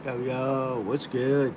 Yo, yo, what's good?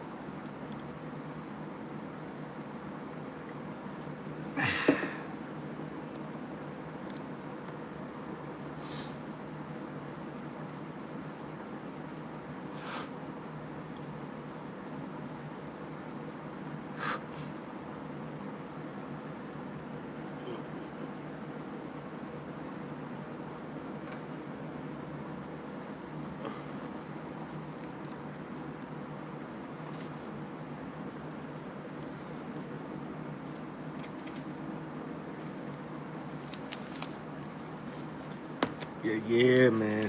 Yeah, man.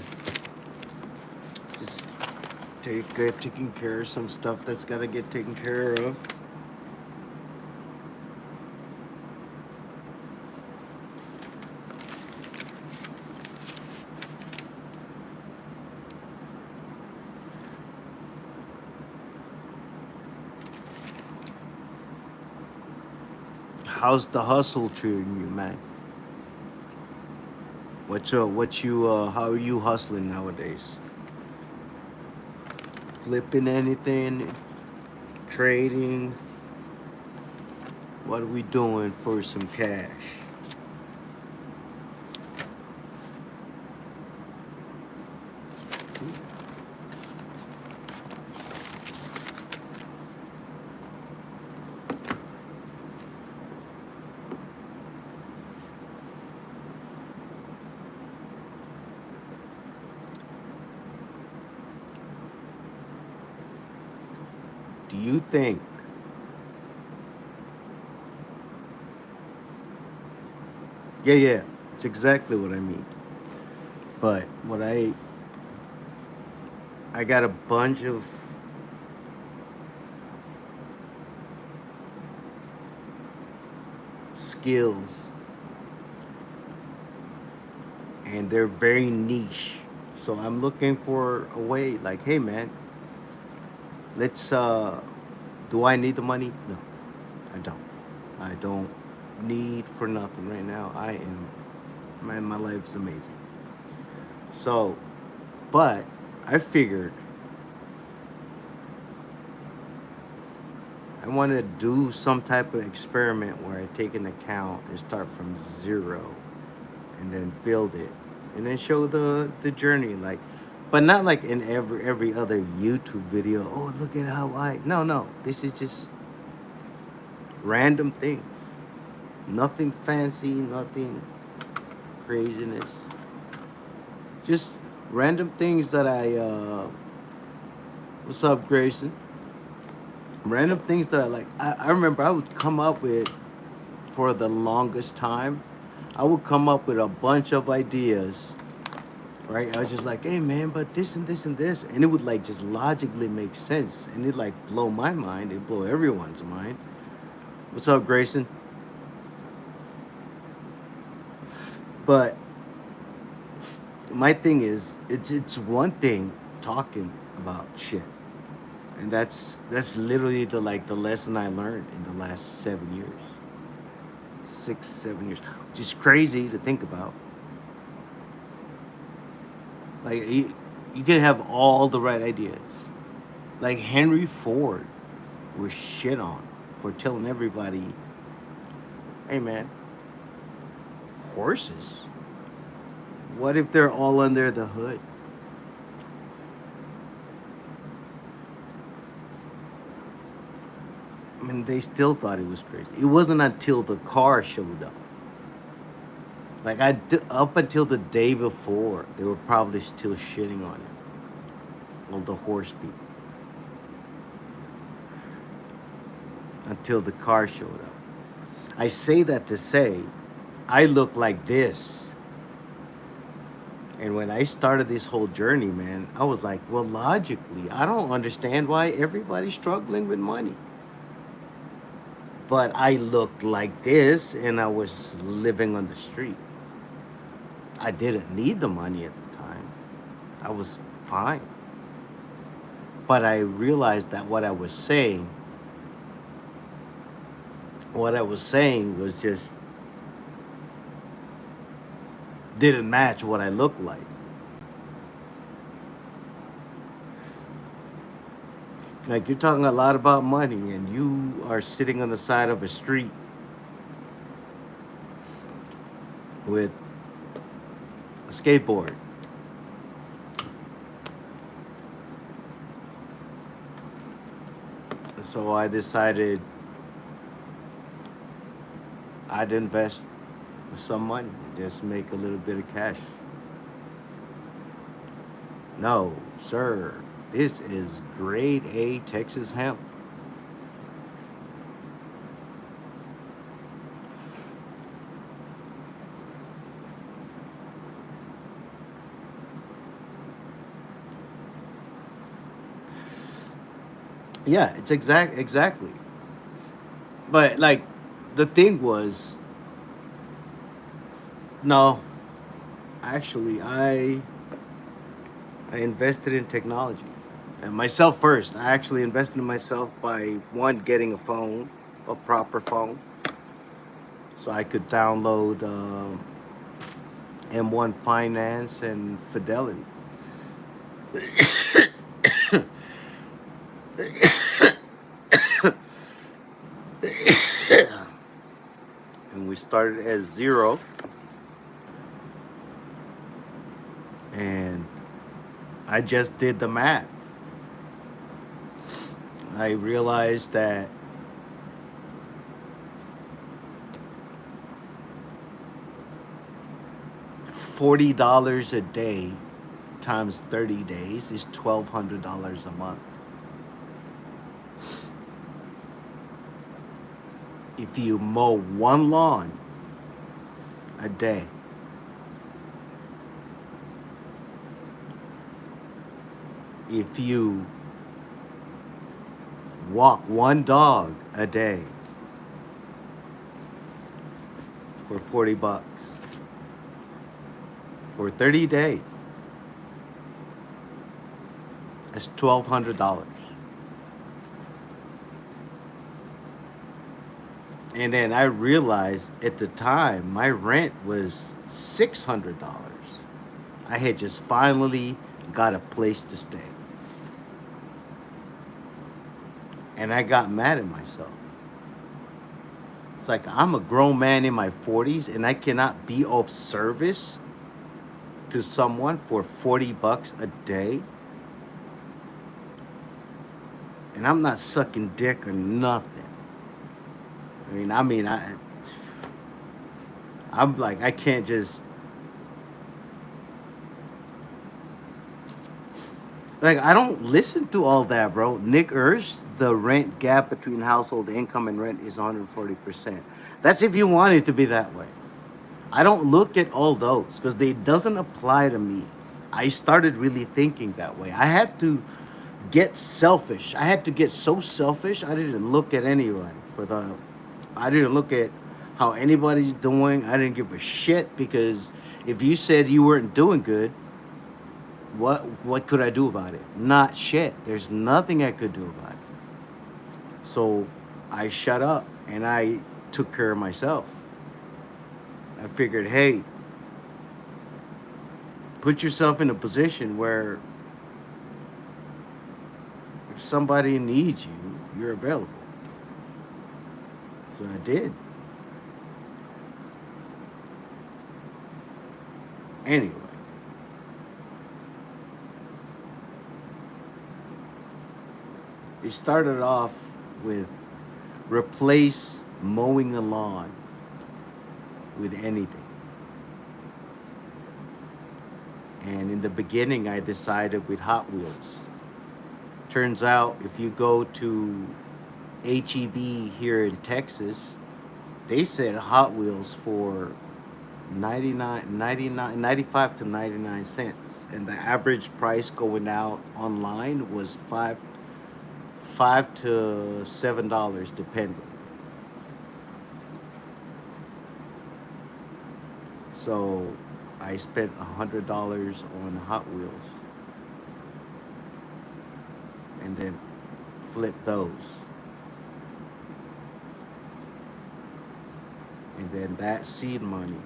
Just taking care of some stuff that's gotta get taken care of. How's the hustle treating you, man? How are you hustling nowadays? Flipping anything, trading? What are we doing for some cash? Do you think? Yeah, yeah. It's exactly what I mean. But I got a bunch of skills and they're very niche. So I'm looking for a way like, hey man, let's do I need the money? No, I don't. I don't need for nothing right now. I am man, my life's amazing. So, but I figured I want to do some type of experiment where I take an account and start from zero and then build it and then show the journey like but not like in every other YouTube video. Oh, look at how I no, this is just random things, nothing fancy, nothing craziness, just random things that I what's up, Grayson? Random things that I like. I remember I would come up with, for the longest time, I would come up with a bunch of ideas, right? I was just like, hey man, but this and this and this, and it would like just logically make sense, and it like blow my mind, it blow everyone's mind. What's up, Grayson? But my thing is, it's one thing talking about shit, and that's literally the lesson I learned in the last 7 years, 6 7 years, which is crazy to think about. Like you can have all the right ideas. Like Henry Ford was shit on for telling everybody, hey man, horses. What if they're all under the hood? I mean, they still thought it was crazy. It wasn't until the car showed up. Like up until the day before, they were probably still shitting on it. All the horse people until the car showed up. I say that to say, I look like this. And when I started this whole journey, man, I was like, well, logically, I don't understand why everybody's struggling with money. But I looked like this and I was living on the street. I didn't need the money at the time. I was fine. But I realized that what I was saying was just didn't match what I looked like. Like you're talking a lot about money, and you are sitting on the side of a street with a skateboard. So I decided I'd invest some money, just make a little bit of cash. No, sir, this is grade A Texas hemp. Yeah, it's exactly. But like, the thing was, no, actually, I invested in technology and myself first. I actually invested in myself by one getting a phone, a proper phone, so I could download M1 Finance and Fidelity. And we started at zero, and I just did the math. I realized that $40 a day times 30 days is $1,200 a month. If you mow one lawn a day, if you walk one dog a day for 40 bucks for 30 days, that's $1,200. And then I realized at the time my rent was $600. I had just finally got a place to stay. And I got mad at myself. It's like I'm a grown man in my 40s and I cannot be of service to someone for 40 bucks a day. And I'm not sucking dick or nothing. I'm like, I can't just, like, I don't listen to all that, bro. Nick Urs, the rent gap between household income and rent is 140%. That's if you want it to be that way. I don't look at all those because they doesn't apply to me. I started really thinking that way. I had to get selfish. I had to get so selfish. I didn't look at anybody for the. I didn't look at how anybody's doing. I didn't give a shit because if you said you weren't doing good, what could I do about it? Not shit. There's nothing I could do about it. So I shut up and I took care of myself. I figured, hey, put yourself in a position where if somebody needs you, you're available. So I did. Anyway, it started off with replace mowing a lawn with anything. And in the beginning, I decided with Hot Wheels. Turns out, if you go to HEB here in Texas, they said Hot Wheels for 95 to 99 cents. And the average price going out online was five to $7 depending. So I spent $100 on Hot Wheels and then flipped those. And then that seed money,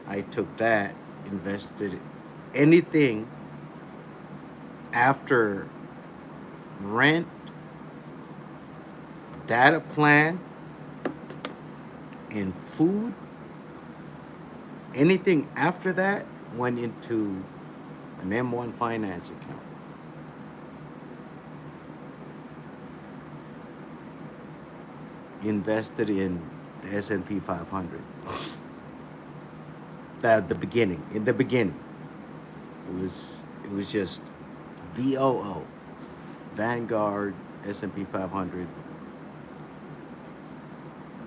I took that, invested it. Anything after rent data plan and food. Anything after that went into an M1 finance account. Invested in the S&P 500. The beginning. In the beginning, it was just VOO, Vanguard, S&P 500.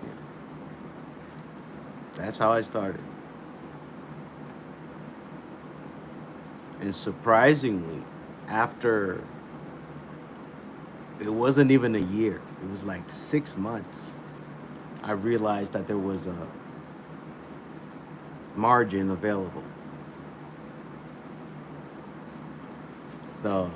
Yeah, that's how I started. And surprisingly, after it wasn't even a year, it was like 6 months, I realized that there was a margin available. The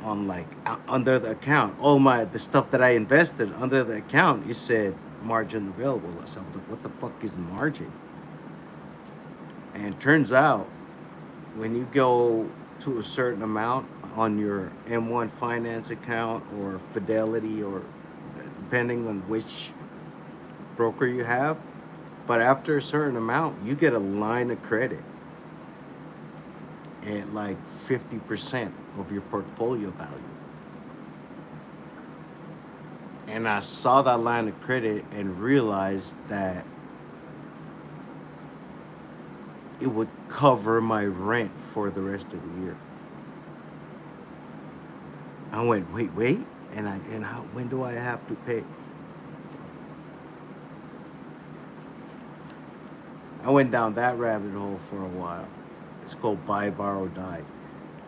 on like under the account, all my the stuff that I invested under the account, it said margin available. So I was like, what the fuck is margin? And it turns out when you go to a certain amount on your M1 finance account or Fidelity, or depending on which broker you have, but after a certain amount, you get a line of credit at like 50% of your portfolio value. And I saw that line of credit and realized that it would cover my rent for the rest of the year. I went, wait, and how? When do I have to pay? I went down that rabbit hole for a while. It's called buy, borrow, die.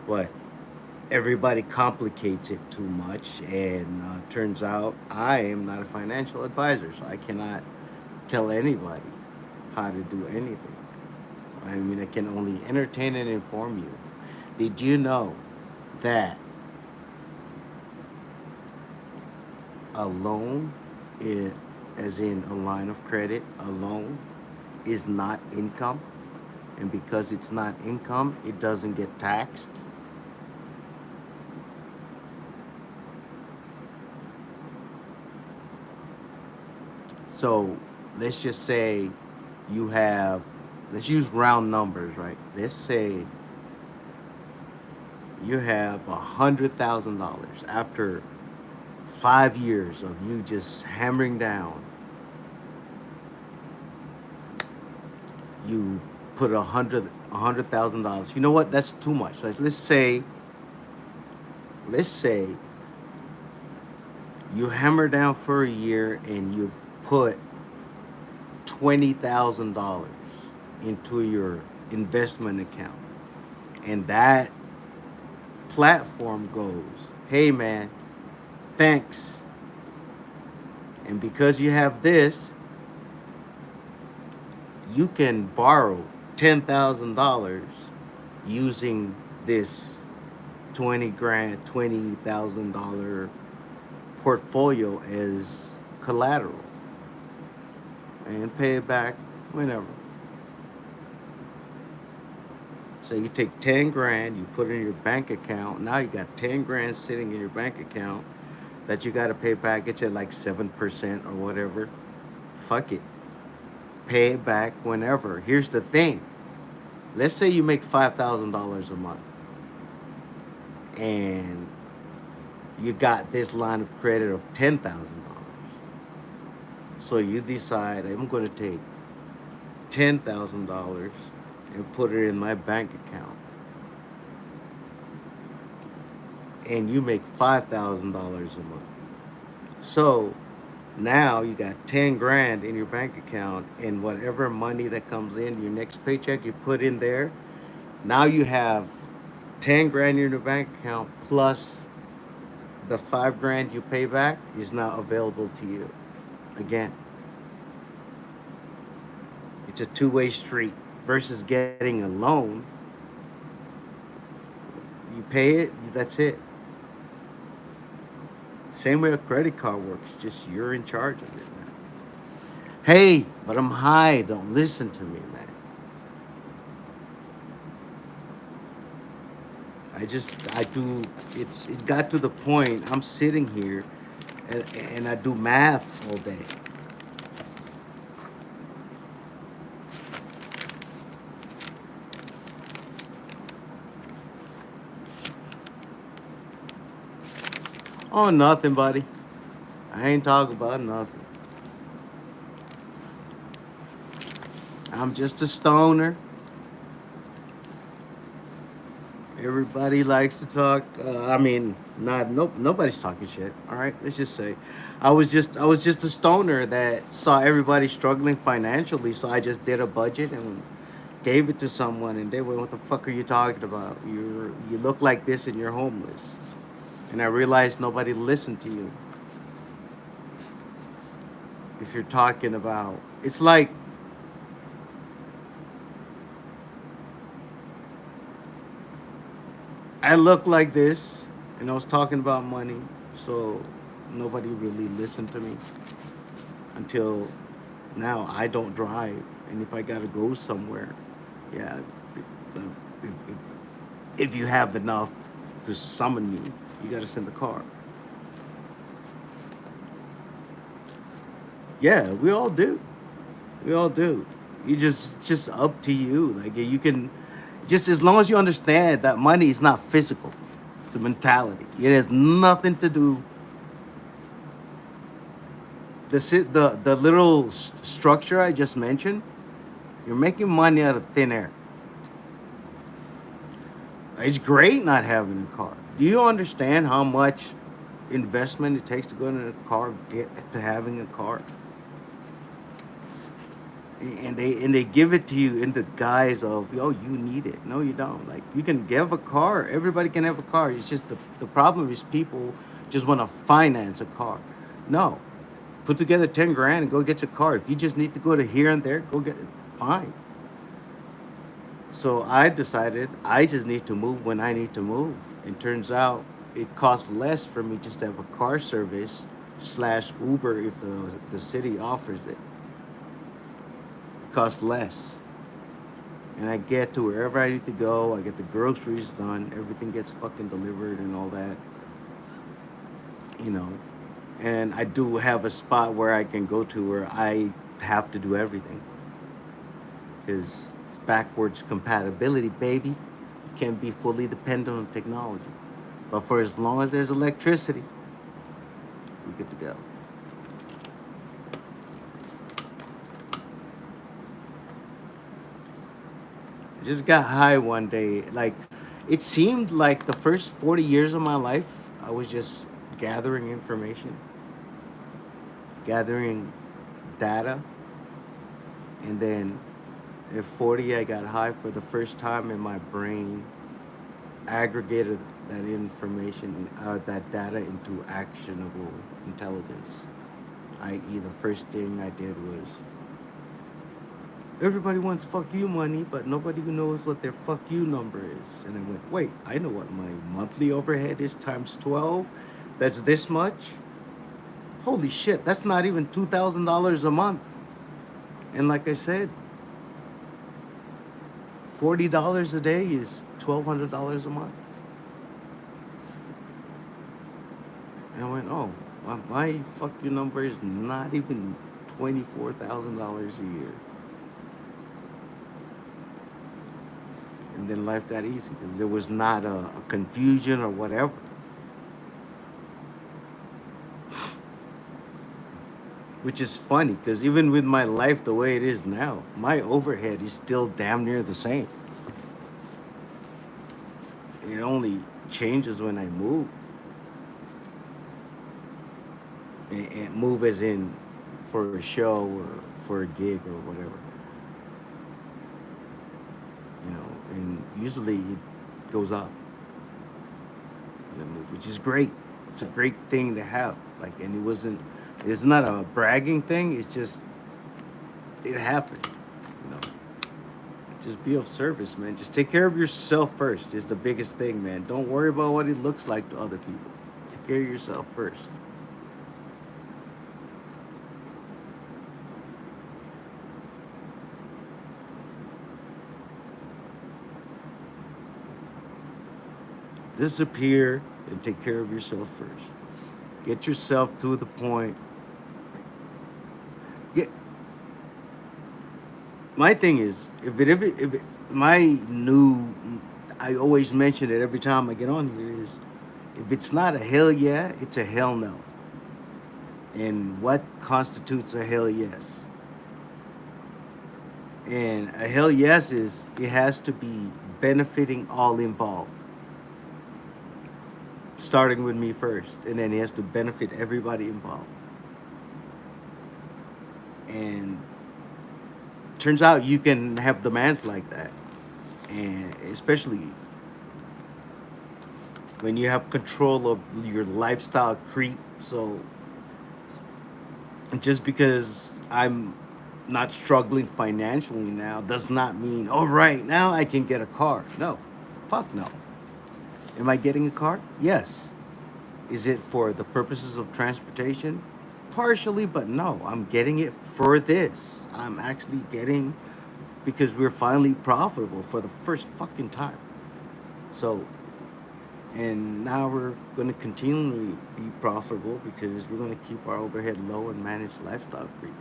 But everybody complicates it too much, and turns out I am not a financial advisor, so I cannot tell anybody how to do anything. I mean, I can only entertain and inform you. Did you know that a loan, is, as in a line of credit, a loan is not income? And because it's not income, it doesn't get taxed. So let's just say you have, let's use round numbers, right? Let's say you have $100,000 after 5 years of you just hammering down. You put $100,000. You know what? That's too much. Like, let's say you hammer down for a year and you've put $20,000 into your investment account, and that platform goes, hey man, thanks. And because you have this, you can borrow $10,000 using this 20,000 portfolio as collateral, and pay it back whenever. So you take 10 grand, you put it in your bank account. Now you got 10 grand sitting in your bank account that you got to pay back. It's at like 7% or whatever. Fuck it. Pay it back whenever. Here's the thing. Let's say you make $5,000 a month and you got this line of credit of $10,000. So you decide, I'm going to take $10,000 and put it in my bank account. And you make $5,000 a month. So now you got 10 grand in your bank account, and whatever money that comes in, your next paycheck, you put in there. Now you have 10 grand in your bank account, plus the 5 grand you pay back is now available to you. Again, it's a two-way street versus getting a loan. You pay it, that's it. Same way a credit card works, just you're in charge of it, man. Hey, but I'm high. Don't listen to me, man. I do. It got to the point. I'm sitting here and I do math all day. Oh, nothing, buddy. I ain't talking about nothing. I'm just a stoner. Everybody likes to talk. I mean, not nobody's talking shit. All right, let's just say, I was just a stoner that saw everybody struggling financially, so I just did a budget and gave it to someone, and they went, "What the fuck are you talking about? You look like this and you're homeless." And I realized nobody listened to you. If you're talking about, it's like I look like this, and I was talking about money, so nobody really listened to me until now. I don't drive, and if I gotta go somewhere, yeah, if you have enough to summon me, you gotta send the car. Yeah, we all do. We all do. You just up to you. Like you can, just as long as you understand that money is not physical, it's a mentality. It has nothing to do. The little structure I just mentioned. You're making money out of thin air. It's great not having a car. Do you understand how much investment it takes to go into a car, get to having a car? And they give it to you in the guise of, yo, you need it. No, you don't. Like, you can give a car. Everybody can have a car. It's just the problem is people just want to finance a car. No, put together 10 grand and go get your car. If you just need to go to here and there, go get it. Fine. So I decided I just need to move when I need to move. It turns out it costs less for me just to have a car service slash Uber if the city offers it. It costs less. And I get to wherever I need to go. I get the groceries done. Everything gets fucking delivered and all that, you know. And I do have a spot where I can go to where I have to do everything because it's backwards compatibility, baby. You can't be fully dependent on technology. But for as long as there's electricity, we get to go. I just got high one day. Like, it seemed like the first 40 years of my life, I was just gathering information, gathering data, and then at 40, I got high for the first time, and my brain aggregated that information, that data into actionable intelligence. I.e., the first thing I did was everybody wants fuck you money, but nobody knows what their fuck you number is. And I went, wait, I know what my monthly overhead is times 12. That's this much. Holy shit, that's not even $2,000 a month. And like I said, $40 a day is $1,200 a month. And I went, oh, my fuck you number is not even $24,000 a year. And then life got easy because there was not a confusion or whatever. Which is funny because even with my life the way it is now, my overhead is still damn near the same. It only changes when I move. And move as in for a show or for a gig or whatever. And usually it goes up, which is great. It's a great thing to have. Like, and it's not a bragging thing. It's just, it happened, you know. Just be of service, man. Just take care of yourself first is the biggest thing, man. Don't worry about what it looks like to other people. Take care of yourself first. Disappear and take care of yourself first. Get yourself to the point. Get my thing is if it my new I always mention it every time I get on here is if it's not a hell yeah, it's a hell no. And what constitutes a hell yes? And a hell yes is it has to be benefiting all involved, starting with me first, and then it has to benefit everybody involved. And turns out you can have demands like that, and especially when you have control of your lifestyle creep. So just because I'm not struggling financially now does not mean, oh, right, now I can get a car. No, fuck no. Am I getting a car? Yes. Is it for the purposes of transportation? Partially, but no, I'm getting it for this. I'm actually getting because we're finally profitable for the first fucking time. So, and now we're going to continually be profitable because we're going to keep our overhead low and manage lifestyle creep.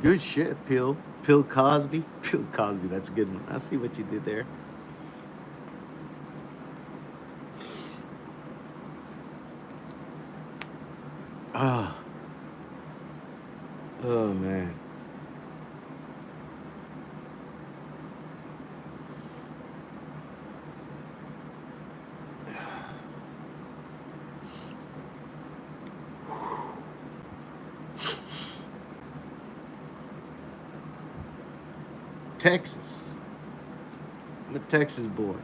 Good shit, Pill. Pill Cosby. Pill Cosby, that's a good one. I see what you did there. Oh, oh man. Texas. I'm a Texas boy.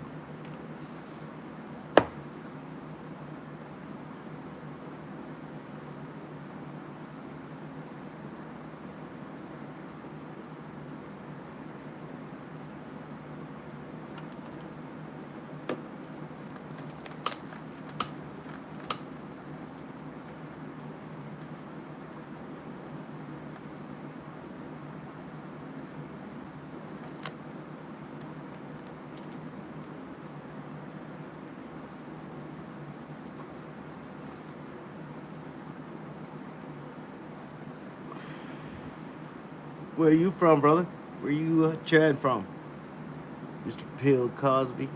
Where you from, brother? Where you Chad from? Mr. Pill Cosby.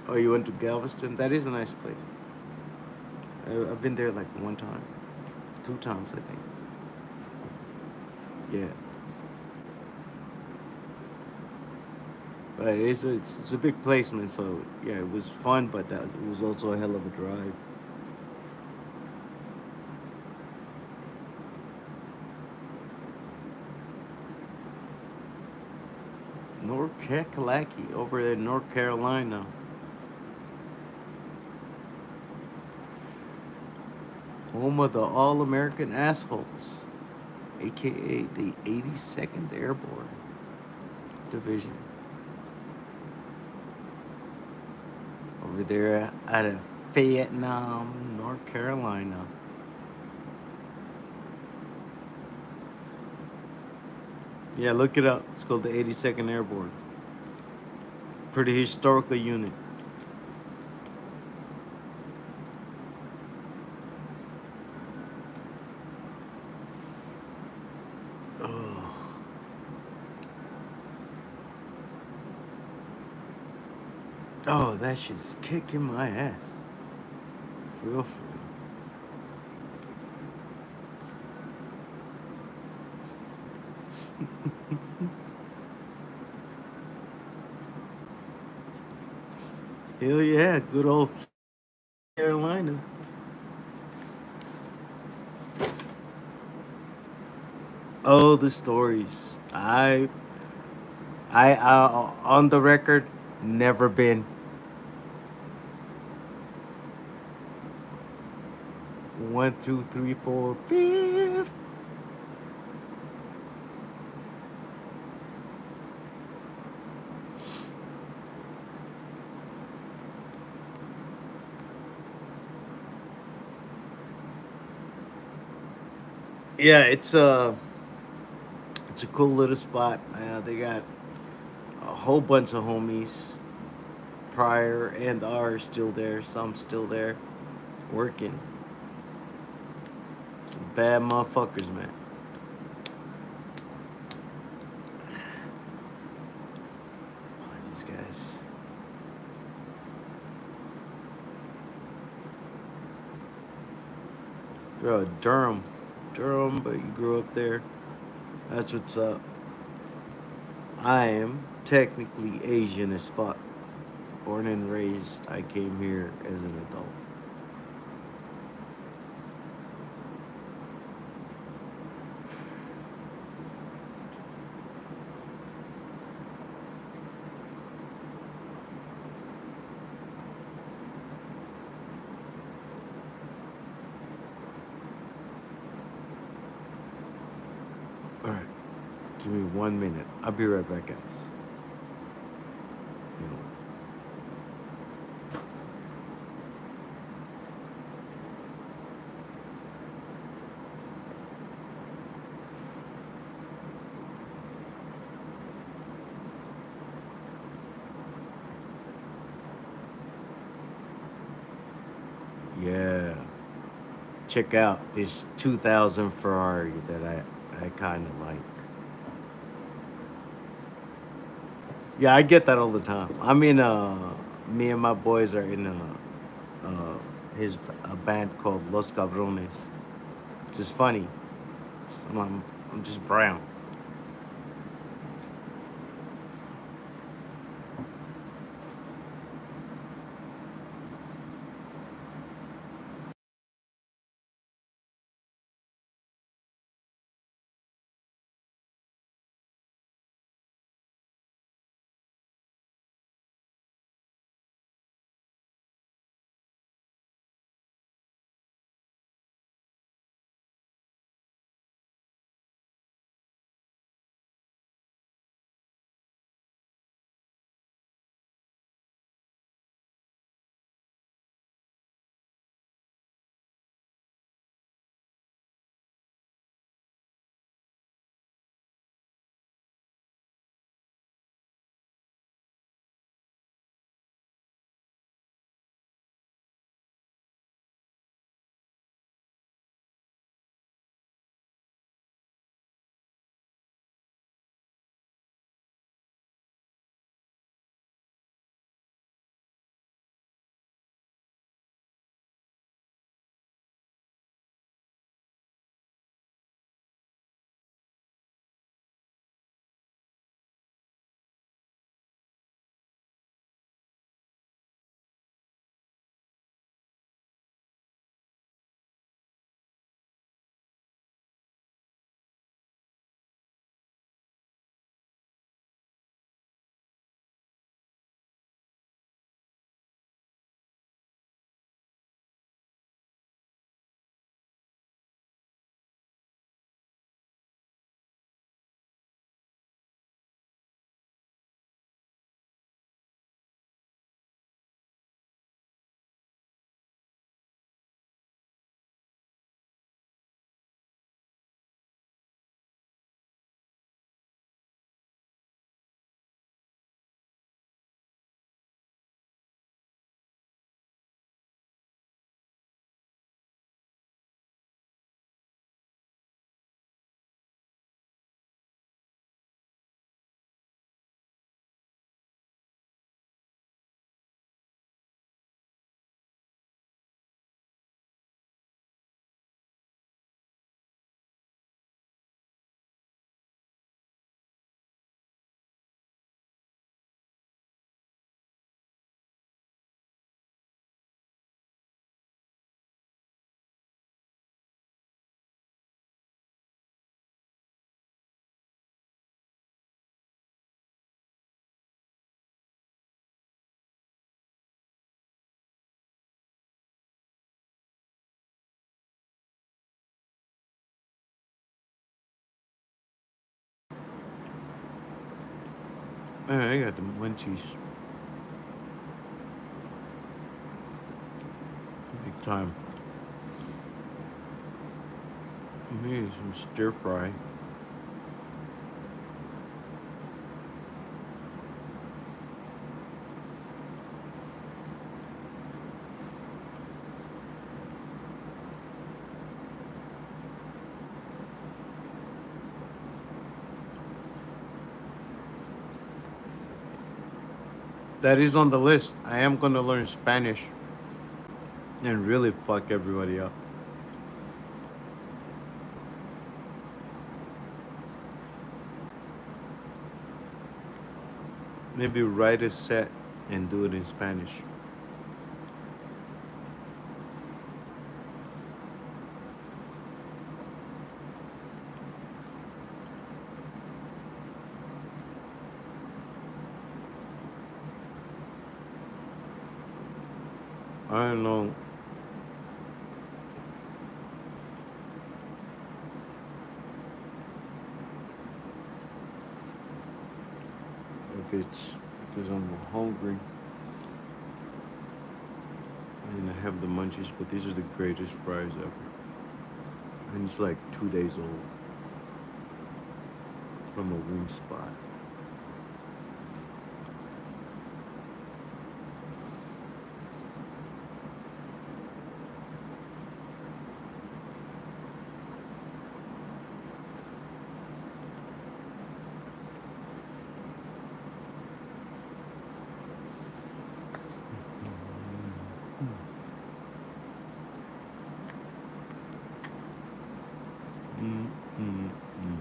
Oh, you went to Galveston? That is a nice place. I've been there like one time, two times, I think. Yeah, but it's a big placement, so yeah, it was fun, but it was also a hell of a drive. North Kakalaki over in North Carolina, home of the All American Assholes, aka the 82nd Airborne Division. Over there out of Vietnam, North Carolina. Yeah, look it up. It's called the 82nd Airborne. Pretty historical unit. Oh, oh, that shit's kicking my ass. For real, for real. Hell yeah, good old Carolina. Oh, the stories. I on the record, never been. One, two, three, four, fifth. Yeah, it's a cool little spot. They got a whole bunch of homies, prior and are still there. Some still there, working. Some bad motherfuckers, man. Apologies, guys. Bro, Durham, but you grew up there. That's what's up. I am technically Asian as fuck. Born and raised, I came here as an adult. All right, give me 1 minute. I'll be right back, guys. You know, yeah, check out this 2000 Ferrari that I kind of like. Yeah, I get that all the time. I mean, me and my boys are in his a band called Los Cabrones, which is funny. So I'm just brown. I got the munchies. Big time. Maybe some stir fry. That is on the list. I am going to learn Spanish and really fuck everybody up. Maybe write a set and do it in Spanish. I don't know if it's because I'm hungry and I have the munchies, but these are the greatest fries ever. And it's like 2 days old from a wing spot. Mm, mm, mm.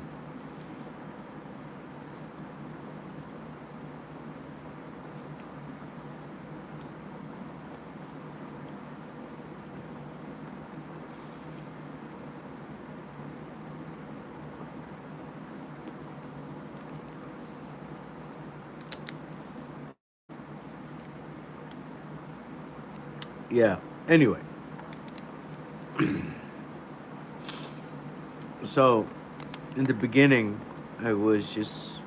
Yeah. Anyway, so in the beginning, I was just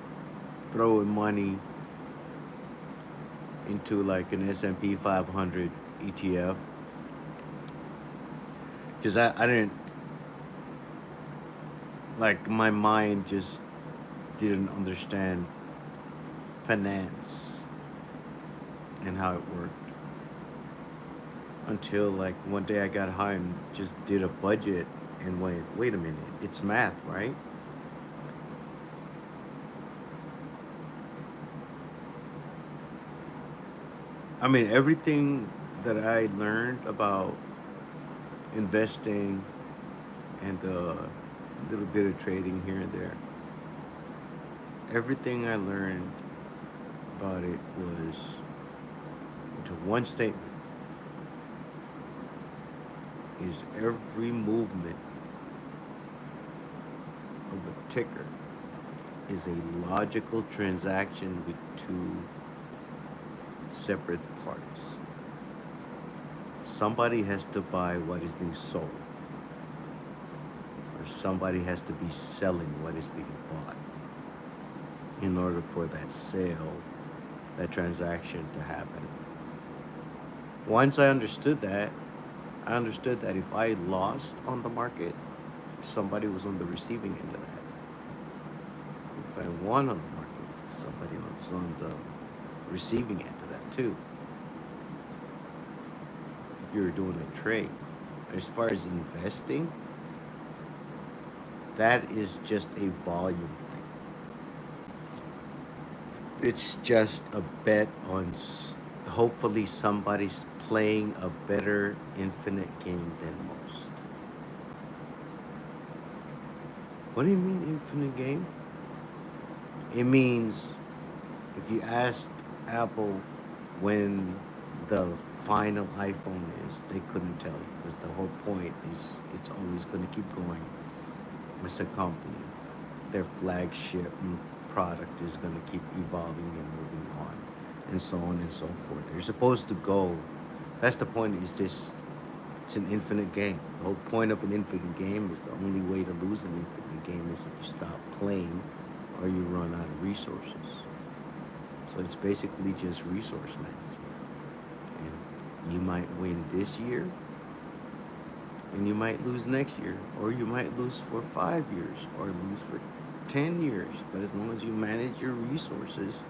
throwing money into like an S&P 500 ETF because I didn't like my mind just didn't understand finance and how it worked until like one day I got high and just did a budget and wait a minute, it's math, right? I mean, everything that I learned about investing and a little bit of trading here and there, everything I learned about it was into one statement: is every movement of a ticker is a logical transaction with two separate parties. Somebody has to buy what is being sold, or somebody has to be selling what is being bought in order for that sale, that transaction to happen. Once I understood that if I lost on the market, somebody was on the receiving end of that. If I won on the market, somebody was on the receiving end of that too. If you were doing a trade, as far as investing, that is just a volume thing. It's just a bet on hopefully somebody's playing a better infinite game than most. What do you mean infinite game? It means if you asked Apple when the final iPhone is, they couldn't tell you because the whole point is it's always going to keep going. It's a company. Their flagship product is going to keep evolving and moving on, and so on and so forth. They're supposed to go. That's the point. Is this? It's an infinite game. The whole point of an infinite game is the only way to lose an infinite game is if you stop playing or you run out of resources. So it's basically just resource management. And you might win this year, and you might lose next year, or you might lose for 5 years, or lose for 10 years. But as long as you manage your resources,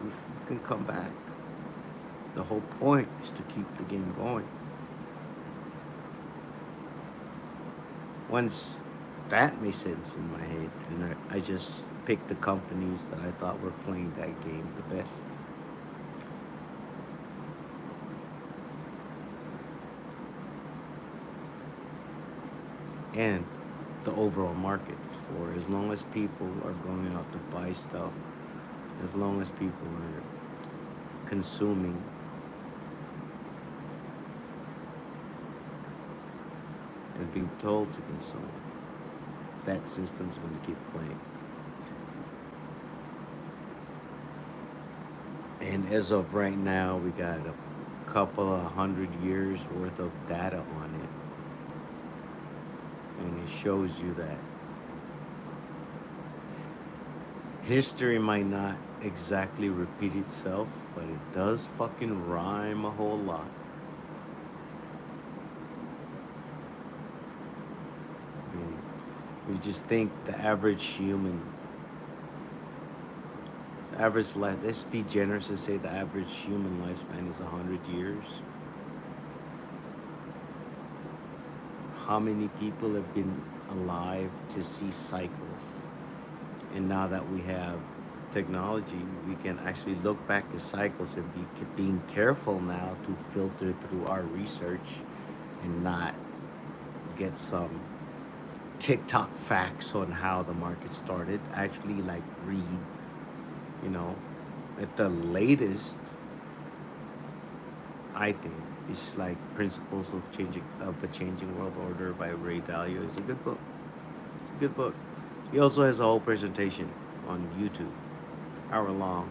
you can come back. The whole point is to keep the game going. Once that made sense in my head, and I just picked the companies that I thought were playing that game the best. And the overall market, for as long as people are going out to buy stuff, as long as people are consuming, and being told to consume, that system's going to keep playing. And as of right now, we got a couple of 100 years worth of data on it, and it shows you that history might not exactly repeat itself, but it does fucking rhyme a whole lot. I mean, you just think the average human, average life, let's be generous and say the average human lifespan is 100 years. How many people have been alive to see cycles? And now that we have technology, we can actually look back at cycles and be being careful now to filter through our research and not get some TikTok facts on how the market started. Actually, like read, you know, at the latest, I think it's like Principles of the Changing World Order by Ray Dalio. It's a good book. It's a good book. He also has a whole presentation on YouTube, hour long,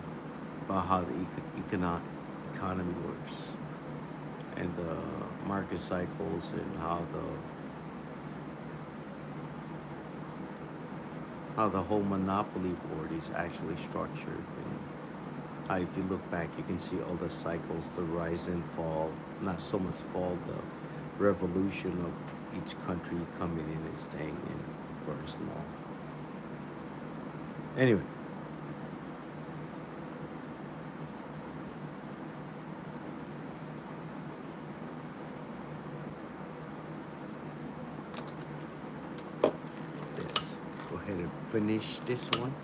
about how the economy works and the market cycles and how the whole monopoly board is actually structured. And how, if you look back, you can see all the cycles, the rise and fall, not so much fall, the revolution of each country coming in and staying in for as long. Anyway, let's go ahead and finish this one.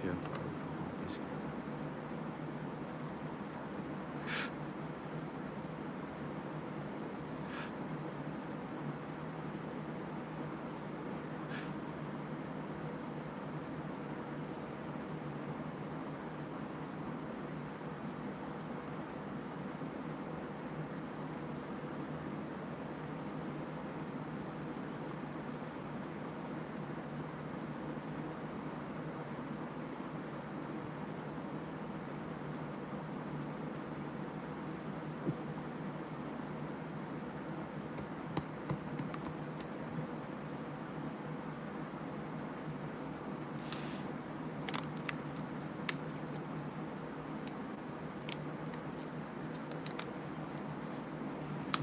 Sure, this.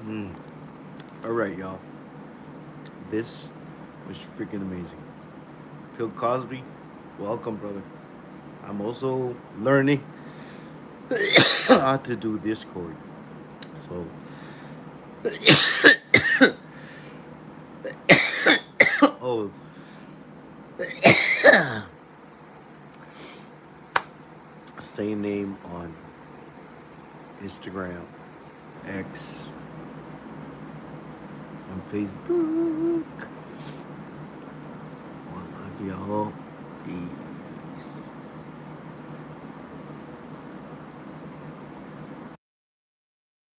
Mm. All right, y'all. This was freaking amazing. Bill Cosby, welcome, brother. I'm also learning how to do Discord. So, oh, same name on Instagram, X, on Facebook. I love y'all. Peace.